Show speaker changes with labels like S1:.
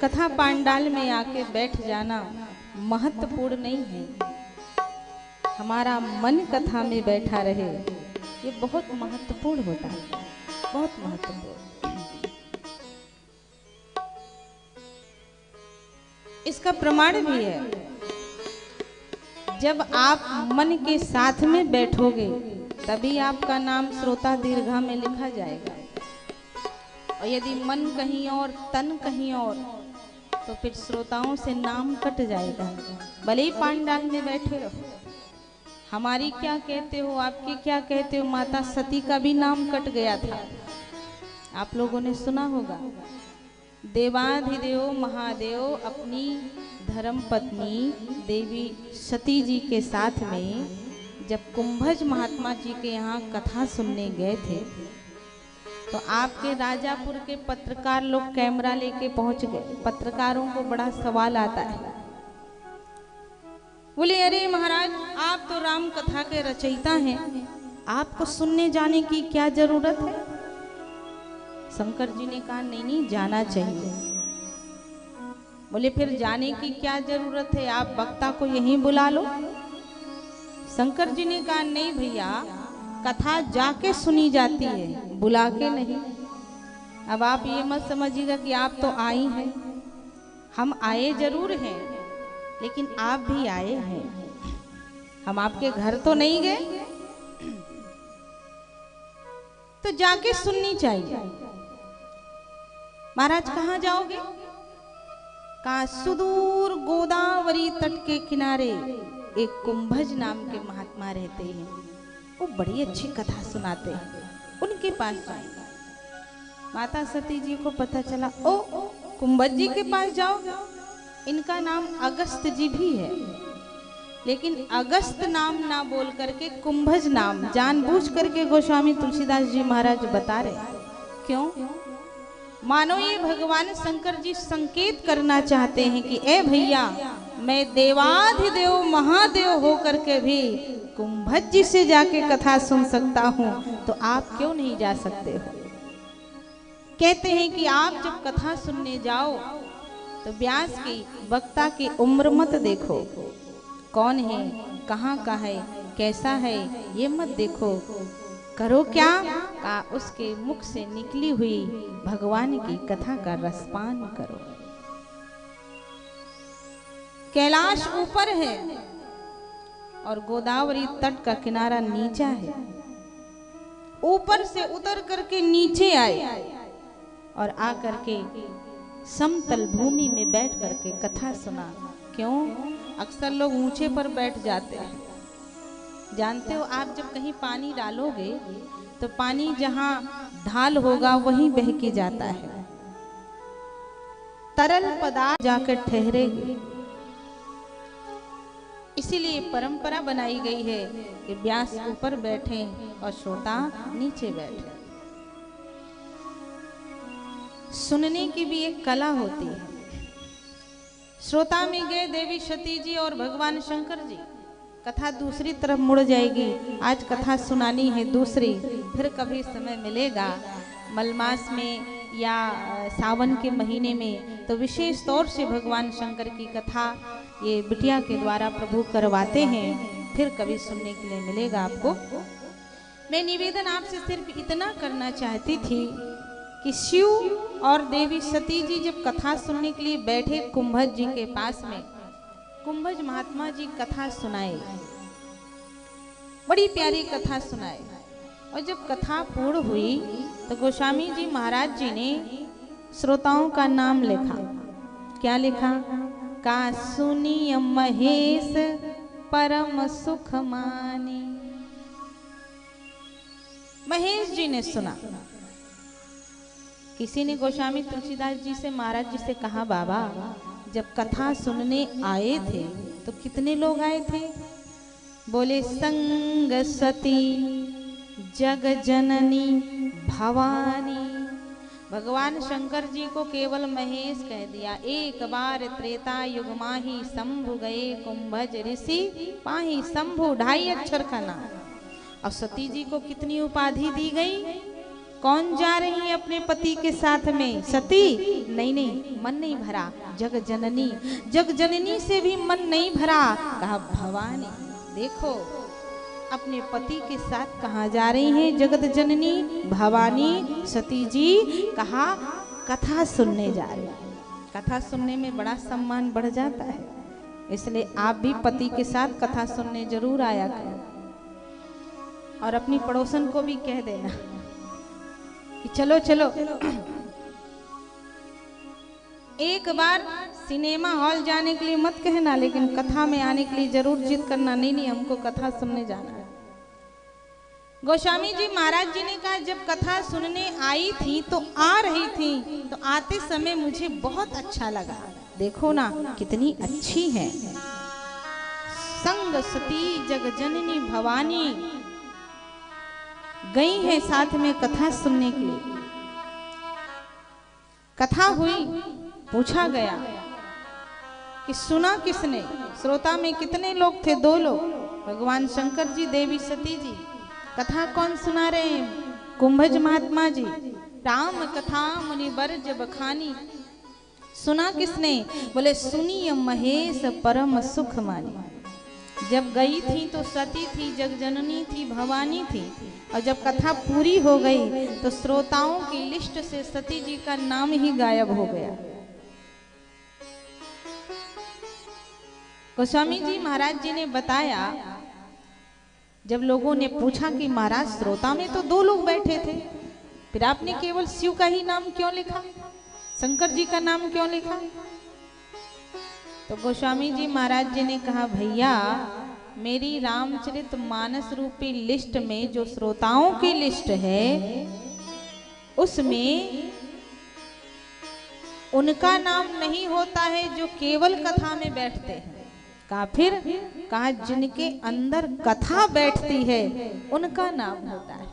S1: कथा पांडाल में आके बैठ जाना महत्वपूर्ण नहीं है, हमारा मन कथा में बैठा रहे ये बहुत महत्वपूर्ण होता है, बहुत महत्वपूर्ण। इसका प्रमाण भी है, जब आप मन के साथ में बैठोगे तभी आपका नाम श्रोता दीर्घा में लिखा जाएगा, और यदि मन कहीं और तन कहीं और तो फिर श्रोताओं से नाम कट जाएगा। भले ही पांडाल में बैठे रहो, हमारी क्या कहते हो, आपकी क्या कहते हो, माता सती का भी नाम कट गया था, आप लोगों ने सुना होगा। देवाधिदेव महादेव अपनी धर्म पत्नी देवी सती जी के साथ में जब कुंभज महात्मा जी के यहाँ कथा सुनने गए थे तो आपके राजापुर के पत्रकार लोग कैमरा लेके पहुंच गए। पत्रकारों को बड़ा सवाल आता है, बोले अरे महाराज आप तो राम कथा के रचयिता हैं, आपको सुनने जाने की क्या जरूरत है। शंकर जी ने कहा नहीं नहीं जाना चाहिए। बोले फिर जाने की क्या जरूरत है, आप वक्ता को यहीं बुला लो। शंकर जी ने कहा नहीं भैया, कथा जाके सुनी जाती है, बुला के नहीं। अब आप ये मत समझिएगा कि आप तो आई हैं, हम आए जरूर हैं लेकिन आप भी आए हैं, हम आपके घर तो नहीं गए, तो जाके सुननी चाहिए। महाराज कहाँ जाओगे? कहा सुदूर गोदावरी तट के किनारे एक कुंभज नाम के महात्मा रहते हैं, वो बड़ी अच्छी कथा सुनाते हैं, उनके पास जाएंगे। माता सती जी को पता चला, ओ कुंभज जी के पास जाओ, इनका नाम अगस्त जी भी है, लेकिन अगस्त नाम ना बोल करके कुंभज नाम जानबूझ करके गोस्वामी तुलसीदास जी महाराज बता रहे। क्यों? मानो ये भगवान शंकर जी संकेत करना चाहते हैं कि ए भैया, मैं देवाधिदेव महादेव होकर के भी कुंभज जी से जाके कथा सुन सकता हूं, तो आप क्यों नहीं जा सकते हो। कहते हैं कि आप जब कथा सुनने जाओ तो व्यास की वक्ता की उम्र मत देखो, कौन है, कहाँ का है, कैसा है, ये मत देखो। करो क्या? का उसके मुख से निकली हुई भगवान की कथा का रसपान करो। कैलाश ऊपर है और गोदावरी तट का किनारा नीचा है, ऊपर से उतर करके नीचे आए और आकर के समतल भूमि में बैठ करके कथा सुना। क्यों? अक्सर लोग ऊंचे पर बैठ जाते हैं। जानते हो, आप जब कहीं पानी डालोगे तो पानी जहां ढाल होगा वहीं बह के जाता है, तरल पदार्थ जाकर ठहरेगी। इसीलिए परंपरा बनाई गई है कि व्यास ऊपर बैठे और श्रोता नीचे बैठे। सुनने की भी एक कला होती है। श्रोता में गए देवी सती जी और भगवान शंकर जी, कथा दूसरी तरफ मुड़ जाएगी। आज कथा सुनानी है दूसरी, फिर कभी समय मिलेगा मलमास में या सावन के महीने में तो विशेष तौर से भगवान शंकर की कथा ये बिटिया के द्वारा प्रभु करवाते हैं, फिर कभी सुनने के लिए मिलेगा आपको। मैं निवेदन आपसे सिर्फ इतना करना चाहती थी कि शिव और देवी सती जी जब कथा सुनने के लिए बैठे कुंभज जी के पास में, कुंभज महात्मा जी कथा सुनाए, बड़ी प्यारी कथा सुनाए। और जब कथा पूर्ण हुई तो गोस्वामी जी महाराज जी ने श्रोताओं का नाम लिखा। क्या लिखा? का सुनिय महेश परम सुख मानी। महेश जी ने सुना। किसी ने गोस्वामी तुलसीदास जी से महाराज जी से कहा, बाबा जब कथा सुनने आए थे तो कितने लोग आए थे? बोले संग सती जग जननी भवानी। भगवान शंकर जी को केवल महेश कह दिया। एक बार त्रेता युग माही शंभु गए कुंभज ऋषि पाही। शंभु 2.5 अक्षर का नाम। और सती जी को कितनी उपाधि दी गई? कौन जा रही है अपने पति के साथ में? सती? नहीं नहीं, मन नहीं भरा। जग जननी, जग जननी से भी मन नहीं भरा। कहा भवानी। देखो अपने पति के साथ कहाँ जा रही हैं जगत जननी भवानी सती जी? कहा कथा सुनने जा रही हैं। कथा सुनने में बड़ा सम्मान बढ़ जाता है, इसलिए आप भी पति के साथ कथा सुनने जरूर आया करो। और अपनी पड़ोसन को भी कह देना कि चलो चलो। एक बार सिनेमा हॉल जाने के लिए मत कहना, लेकिन कथा में आने के लिए जरूर जिद करना, नहीं नहीं हमको कथा सुनने जाना है। गोस्वामी जी महाराज जी ने कहा जब कथा सुनने आई थी तो आ रही थी तो आते समय मुझे बहुत अच्छा लगा। देखो ना कितनी अच्छी है। संग सती जग जननी भवानी गई है साथ में कथा सुनने के लिए। कथा हुई, पूछा गया कि सुना किसने? श्रोता में कितने लोग थे? 2 लोग, भगवान शंकर जी, देवी सती जी। कथा कौन सुना रहे हैं? कुंभज महात्मा जी। राम कथा मुनि बरज बखानी। सुना किसने? बोले सुनिय महेश परम सुख मानी। जब गई थी तो सती थी, जग जननी थी, भवानी थी, और जब कथा पूरी हो गई तो श्रोताओं की लिस्ट से सती जी का नाम ही गायब हो गया। गोस्वामी जी महाराज जी ने बताया, जब लोगों ने पूछा कि महाराज श्रोता में तो 2 लोग बैठे थे, फिर आपने केवल शिव का ही नाम क्यों लिखा, शंकर जी का नाम क्यों लिखा? तो गोस्वामी जी महाराज जी ने कहा भैया मेरी रामचरित मानस रूपी लिस्ट में जो श्रोताओं की लिस्ट है उसमें उनका नाम नहीं होता है जो केवल कथा में बैठते हैं। कहा फिर? कहा जिनके अंदर कथा बैठती है उनका नाम होता है।